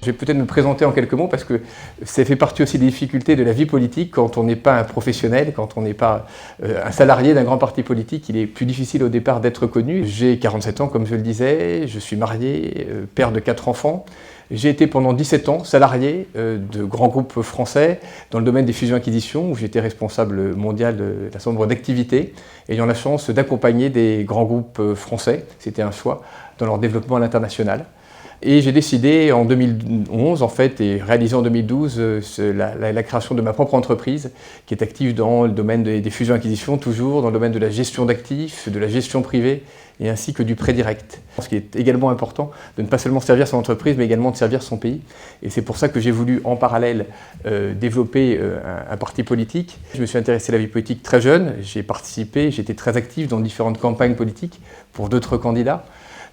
Je vais peut-être me présenter en quelques mots parce que ça fait partie aussi des difficultés de la vie politique. Quand on n'est pas un professionnel, quand on n'est pas un salarié d'un grand parti politique, il est plus difficile au départ d'être connu. J'ai 47 ans, comme je le disais, je suis marié, père de 4 enfants. J'ai été pendant 17 ans salarié de grands groupes français dans le domaine des fusions-acquisitions où j'étais responsable mondial d'un certain nombre d'activités, ayant la chance d'accompagner des grands groupes français, c'était un choix, dans leur développement à l'international. Et j'ai décidé en 2011 en fait, et réalisé en 2012 la création de ma propre entreprise qui est active dans le domaine des fusions-acquisitions, toujours dans le domaine de la gestion d'actifs, de la gestion privée et ainsi que du prêt direct. Ce qui est également important de ne pas seulement servir son entreprise mais également de servir son pays. Et c'est pour ça que j'ai voulu en parallèle développer un parti politique. Je me suis intéressé à la vie politique très jeune, j'ai participé, j'étais très actif dans différentes campagnes politiques pour d'autres candidats.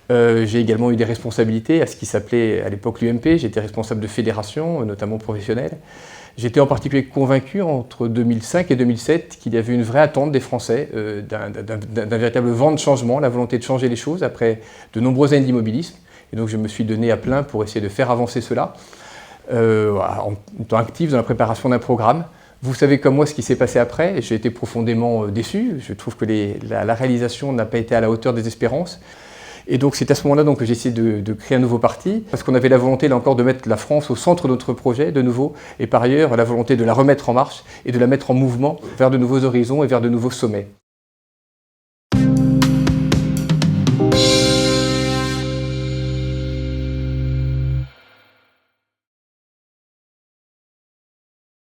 J'ai également eu des responsabilités à ce qui s'appelait à l'époque l'UMP, j'étais responsable de fédérations, notamment professionnelles. J'étais en particulier convaincu entre 2005 et 2007 qu'il y avait une vraie attente des Français, d'un véritable vent de changement, la volonté de changer les choses après de nombreuses années d'immobilisme. Et donc je me suis donné à plein pour essayer de faire avancer cela, en étant actif dans la préparation d'un programme. Vous savez comme moi ce qui s'est passé après, j'ai été profondément déçu, je trouve que la réalisation n'a pas été à la hauteur des espérances. Et donc c'est à ce moment-là que j'ai essayé de créer un nouveau parti, parce qu'on avait la volonté là encore de mettre la France au centre de notre projet de nouveau, et par ailleurs la volonté de la remettre en marche et de la mettre en mouvement vers de nouveaux horizons et vers de nouveaux sommets.